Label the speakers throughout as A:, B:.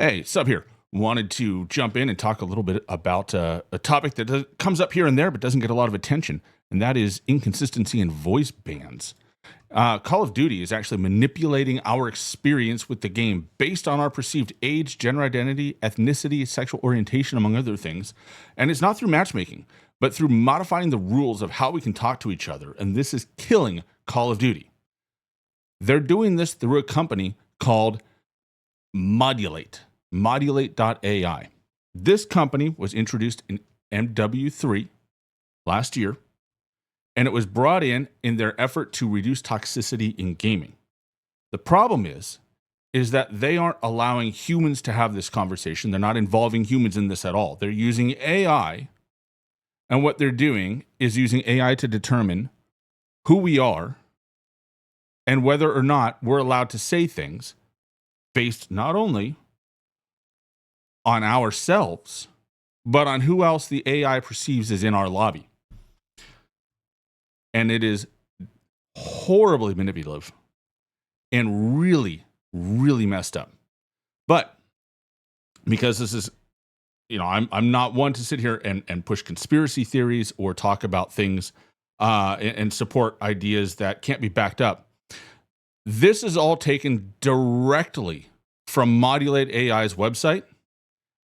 A: Hey, Sub here. Wanted to jump in and talk a little bit about a topic that comes up here and there but doesn't get a lot of attention, and that is inconsistency in voice bands. Call of Duty is actually manipulating our experience with the game based on our perceived age, gender identity, ethnicity, sexual orientation, among other things. And it's not through matchmaking, but through modifying the rules of how we can talk to each other. And this is killing Call of Duty. They're doing this through a company called Modulate. Modulate.ai. This company was introduced in MW3 last year, and it was brought in their effort to reduce toxicity in gaming. The problem is that they aren't allowing humans to have this conversation. They're not involving humans in this at all. They're using AI, and what they're doing is using AI to determine who we are and whether or not we're allowed to say things based not only on ourselves, but on who else the AI perceives is in our lobby. And it is horribly manipulative and really, really messed up. But because this is, I'm not one to sit here and push conspiracy theories or talk about things and support ideas that can't be backed up. This is all taken directly from Modulate AI's website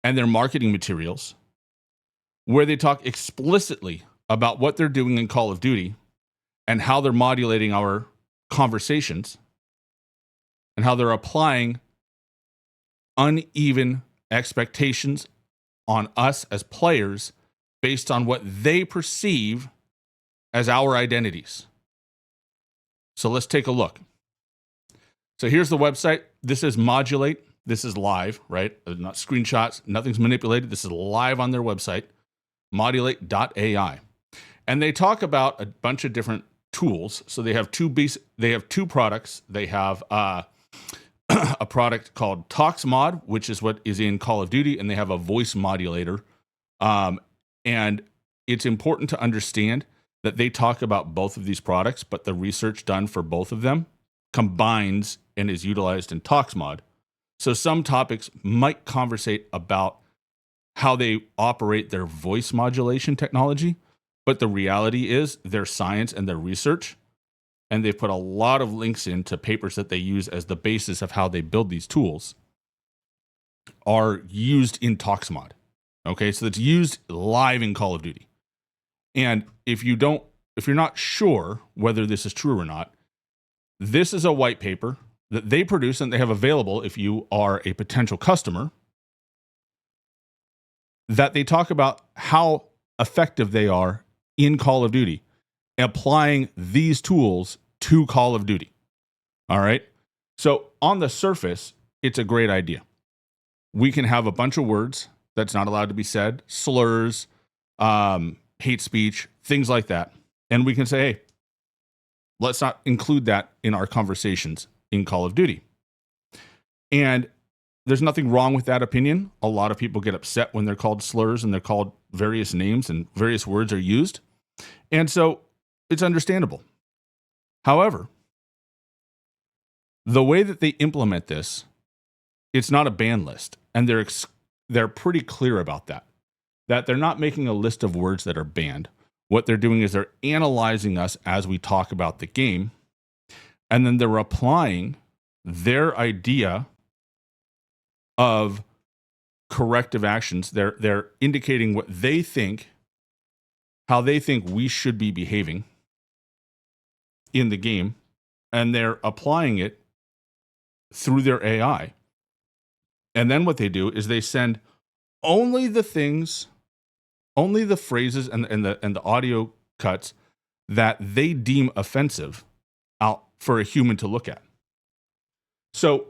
A: and their marketing materials, where they talk explicitly about what they're doing in Call of Duty and how they're modulating our conversations and how they're applying uneven expectations on us as players based on what they perceive as our identities. So let's take a look. So here's the website. This is Modulate. This is live, right? Not screenshots. Nothing's manipulated. This is live on their website, modulate.ai. And they talk about a bunch of different tools. So they have two products. They have a product called Toxmod, which is what is in Call of Duty, and they have a voice modulator. And it's important to understand that they talk about both of these products, but the research done for both of them combines and is utilized in Toxmod. So some topics might conversate about how they operate their voice modulation technology, but the reality is their science and their research, and they've put a lot of links into papers that they use as the basis of how they build these tools, are used in Toxmod. Okay, so it's used live in Call of Duty. And if you're not sure whether this is true or not, this is a white paper that they produce and they have available if you are a potential customer, that they talk about how effective they are in Call of Duty, applying these tools to Call of Duty. All right. So on the surface, it's a great idea. We can have a bunch of words that's not allowed to be said, slurs, hate speech, things like that. And we can say, hey, let's not include that in our conversations in Call of Duty. And there's nothing wrong with that opinion. A lot of people get upset when they're called slurs and they're called various names and various words are used. And so it's understandable. However, the way that they implement this, it's not a ban list. And they're pretty clear about that they're not making a list of words that are banned. What they're doing is they're analyzing us as we talk about the game, and then they're applying their idea of corrective actions. They're indicating what they think, how they think we should be behaving in the game, and they're applying it through their AI. And then what they do is they send only the things, only the phrases and the audio cuts that they deem offensive out for a human to look at. So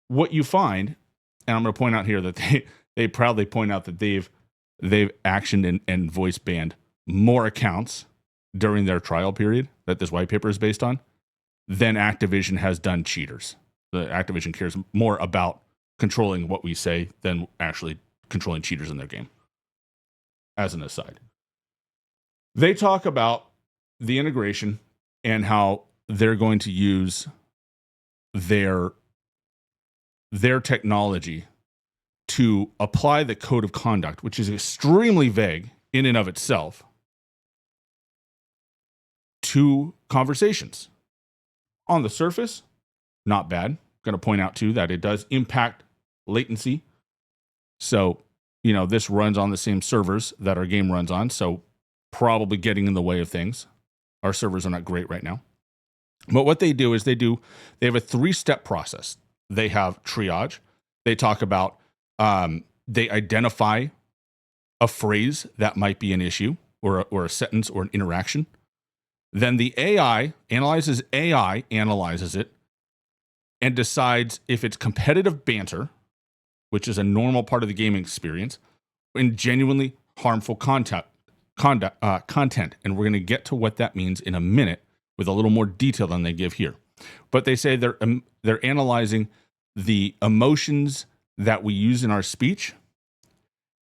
A: what you find, and I'm going to point out here that they proudly point out that they've actioned and voice banned more accounts during their trial period that this white paper is based on than Activision has done cheaters. The Activision cares more about controlling what we say than actually controlling cheaters in their game. As an aside, they talk about the integration and how they're going to use their technology to apply the code of conduct, which is extremely vague in and of itself, to conversations. On the surface, not bad. Going to point out too that it does impact latency. So, this runs on the same servers that our game runs on. So probably getting in the way of things. Our servers are not great right now. But what they do is they have a 3-step process. They have triage. They talk about, they identify a phrase that might be an issue or a sentence or an interaction. Then the AI analyzes it and decides if it's competitive banter, which is a normal part of the gaming experience, and genuinely harmful content. And we're going to get to what that means in a minute with a little more detail than they give here. But they say they're analyzing the emotions that we use in our speech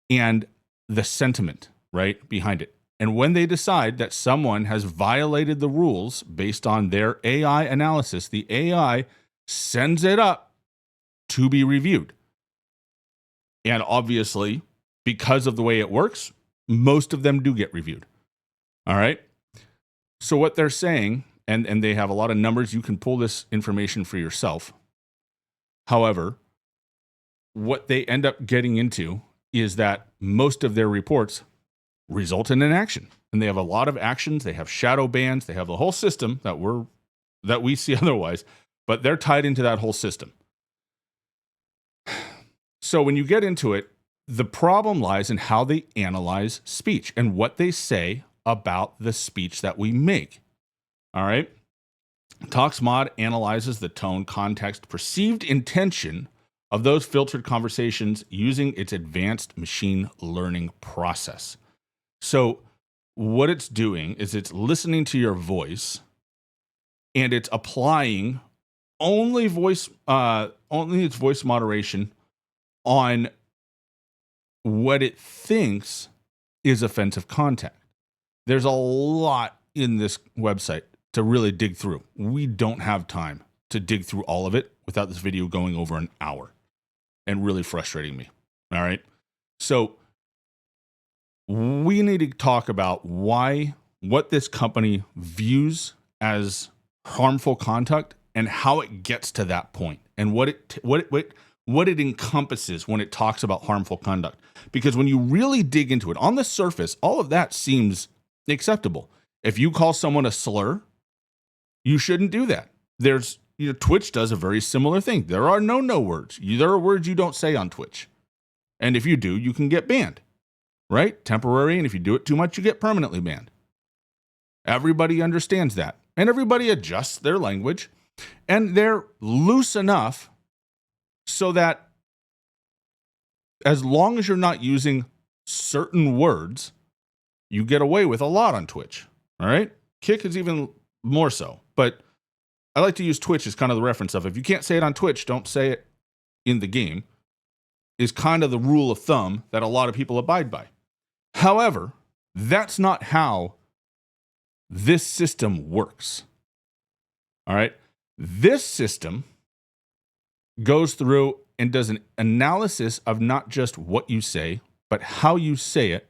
A: and the sentiment, right, behind it. And when they decide that someone has violated the rules based on their AI analysis, the AI sends it up to be reviewed. And obviously, because of the way it works, most of them do get reviewed. All right? So what they're saying, and they have a lot of numbers, you can pull this information for yourself. However, what they end up getting into is that most of their reports result in an action. And they have a lot of actions. They have shadow bans. They have the whole system that we see otherwise, but they're tied into that whole system. So when you get into it, the problem lies in how they analyze speech and what they say about the speech that we make. All right? Toxmod analyzes the tone, context, perceived intention of those filtered conversations using its advanced machine learning process. So what it's doing is it's listening to your voice and it's applying only its voice moderation on what it thinks is offensive content. There's a lot in this website to really dig through. We don't have time to dig through all of it without this video going over an hour and really frustrating me. All right. So we need to talk about what this company views as harmful conduct and how it gets to that point and what it encompasses when it talks about harmful conduct. Because when you really dig into it, on the surface, all of that seems acceptable. If you call someone a slur, you shouldn't do that. Twitch does a very similar thing. There are no words. There are words you don't say on Twitch. And if you do, you can get banned, right? Temporary. And if you do it too much, you get permanently banned. Everybody understands that. And everybody adjusts their language. And they're loose enough so that as long as you're not using certain words, you get away with a lot on Twitch. All right? Kick is even more so. But I like to use Twitch as kind of the reference of if you can't say it on Twitch, don't say it in the game, is kind of the rule of thumb that a lot of people abide by. However, that's not how this system works. All right? This system goes through and does an analysis of not just what you say, but how you say it,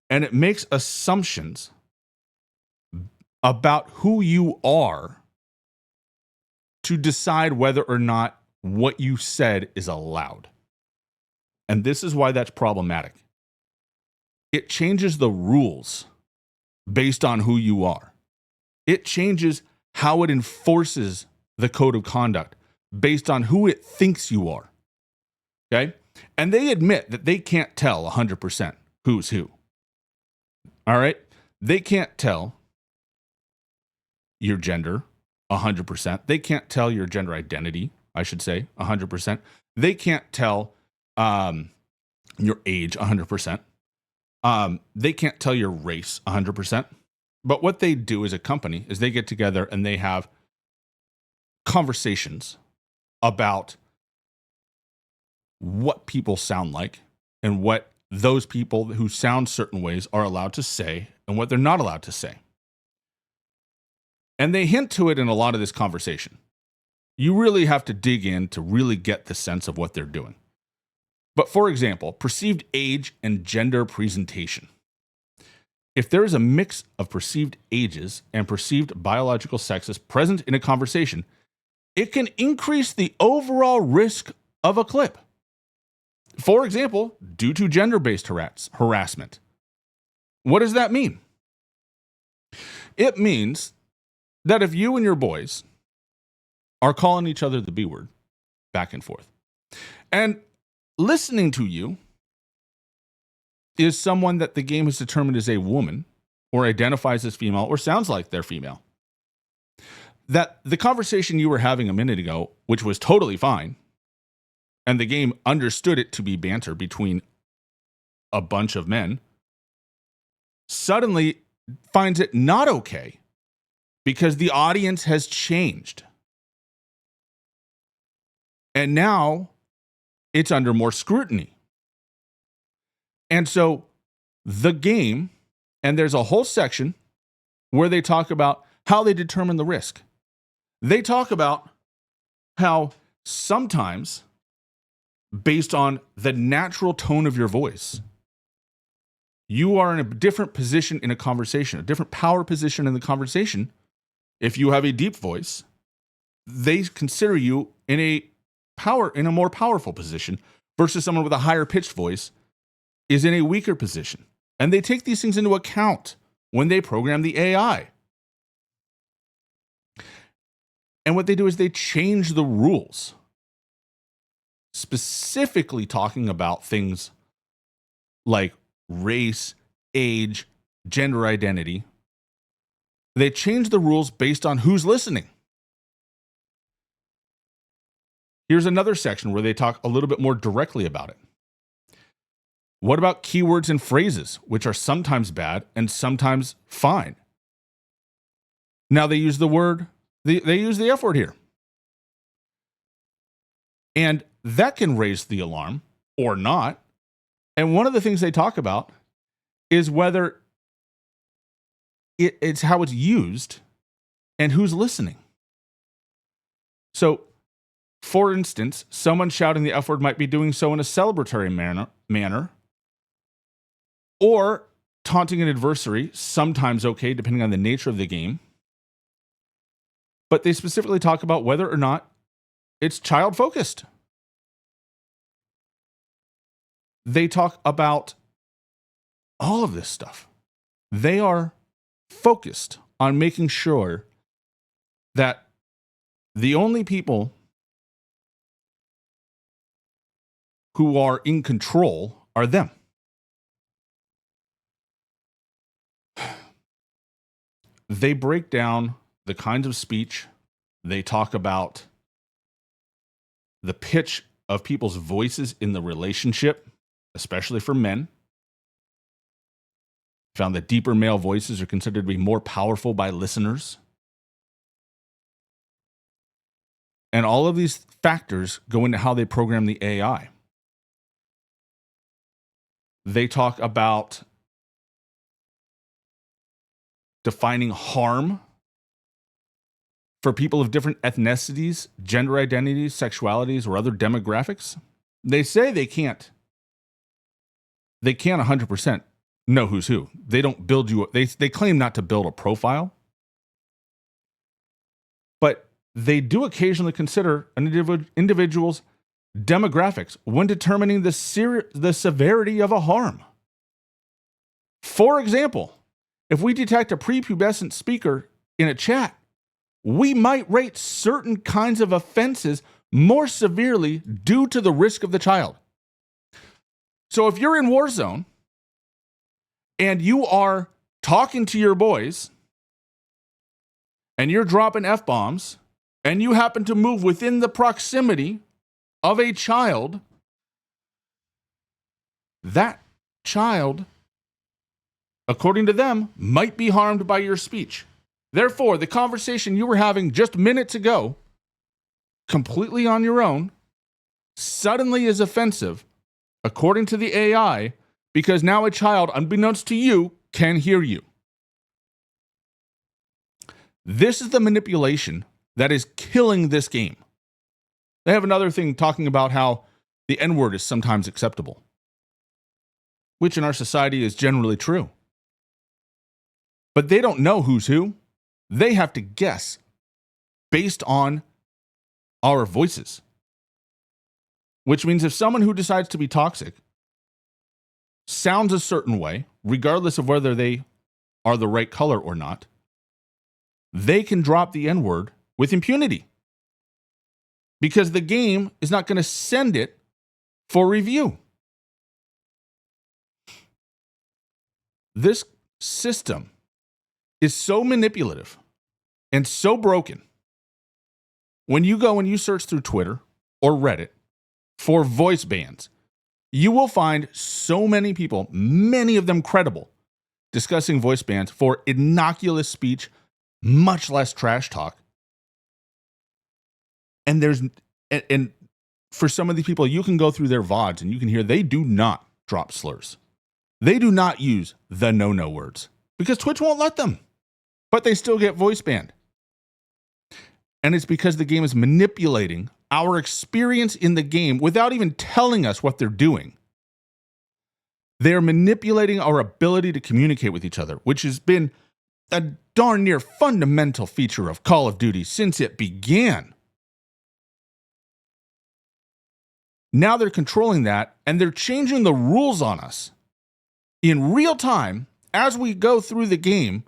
A: and it makes assumptions about who you are to decide whether or not what you said is allowed. And this is why that's problematic. It changes the rules based on who you are. It changes how it enforces the code of conduct based on who it thinks you are. Okay? And they admit that they can't tell 100% who's who. All right? They can't tell your gender 100%. They can't tell your gender identity, I should say, 100%. They can't tell your age 100%. They can't tell your race 100%. But what they do as a company is they get together and they have conversations about what people sound like and what those people who sound certain ways are allowed to say and what they're not allowed to say. And they hint to it in a lot of this conversation. You really have to dig in to really get the sense of what they're doing. But for example, perceived age and gender presentation. If there is a mix of perceived ages and perceived biological sexes present in a conversation, it can increase the overall risk of a clip. For example, due to gender-based harassment. What does that mean? It means that if you and your boys are calling each other the B word back and forth, and listening to you is someone that the game has determined is a woman or identifies as female or sounds like they're female, that the conversation you were having a minute ago, which was totally fine, and the game understood it to be banter between a bunch of men, suddenly finds it not okay because the audience has changed. And now it's under more scrutiny. And so the game, and there's a whole section where they talk about how they determine the risk. They talk about how sometimes, based on the natural tone of your voice, you are in a different position in a conversation, a different power position in the conversation. If you have a deep voice, they consider you in a more powerful position versus someone with a higher pitched voice is in a weaker position. And they take these things into account when they program the AI. And what they do is they change the rules, specifically talking about things like race, age, gender identity. They change the rules based on who's listening. Here's another section where they talk a little bit more directly about it. What about keywords and phrases, which are sometimes bad and sometimes fine? Now they use the word, they use the F word here. And that can raise the alarm or not. And one of the things they talk about is whether it's how it's used and who's listening. So, for instance, someone shouting the F word might be doing so in a celebratory manner, or taunting an adversary, sometimes okay, depending on the nature of the game. But they specifically talk about whether or not it's child-focused. They talk about all of this stuff. They are focused on making sure that the only people who are in control are them. They break down the kinds of speech. They talk about the pitch of people's voices in the relationship, especially for men. Found that deeper male voices are considered to be more powerful by listeners. And all of these factors go into how they program the AI. They talk about defining harm for people of different ethnicities, gender identities, sexualities, or other demographics. They say they can't 100% know who's who. They don't build you, they claim not to build a profile. But they do occasionally consider an individual's demographics when determining the severity of a harm. For example, if we detect a prepubescent speaker in a chat, we might rate certain kinds of offenses more severely due to the risk of the child. So if you're in Warzone and you are talking to your boys and you're dropping F-bombs and you happen to move within the proximity of a child, that child, according to them, might be harmed by your speech. Therefore, the conversation you were having just minutes ago, completely on your own, suddenly is offensive, according to the AI, because now a child, unbeknownst to you, can hear you. This is the manipulation that is killing this game. They have another thing talking about how the N-word is sometimes acceptable, which in our society is generally true. But they don't know who's who. They have to guess based on our voices. Which means if someone who decides to be toxic sounds a certain way, regardless of whether they are the right color or not, they can drop the N-word with impunity. Because the game is not going to send it for review. This system is so manipulative and so broken. When you go and you search through Twitter or Reddit for voice bans, you will find so many people, many of them credible, discussing voice bans for innocuous speech, much less trash talk. And for some of these people, you can go through their VODs and you can hear they do not drop slurs. They do not use the no-no words because Twitch won't let them, but they still get voice banned. And it's because the game is manipulating our experience in the game without even telling us what they're doing. They're manipulating our ability to communicate with each other, which has been a darn near fundamental feature of Call of Duty since it began. Now they're controlling that, and they're changing the rules on us in real time as we go through the game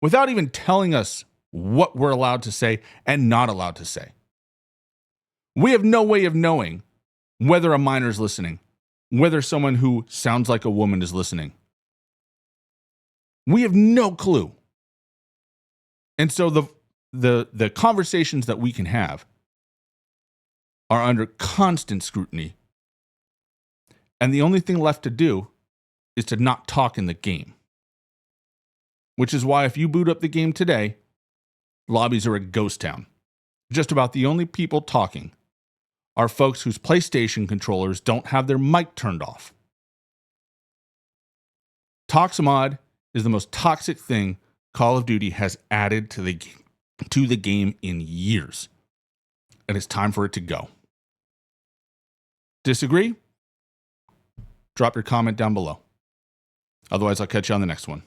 A: without even telling us what we're allowed to say and not allowed to say. We have no way of knowing whether a minor is listening, whether someone who sounds like a woman is listening. We have no clue. And so the conversations that we can have are under constant scrutiny. And the only thing left to do is to not talk in the game. Which is why if you boot up the game today, lobbies are a ghost town. Just about the only people talking are folks whose PlayStation controllers don't have their mic turned off. Toxmod is the most toxic thing Call of Duty has added to the game in years. And it's time for it to go. Disagree? Drop your comment down below. Otherwise, I'll catch you on the next one.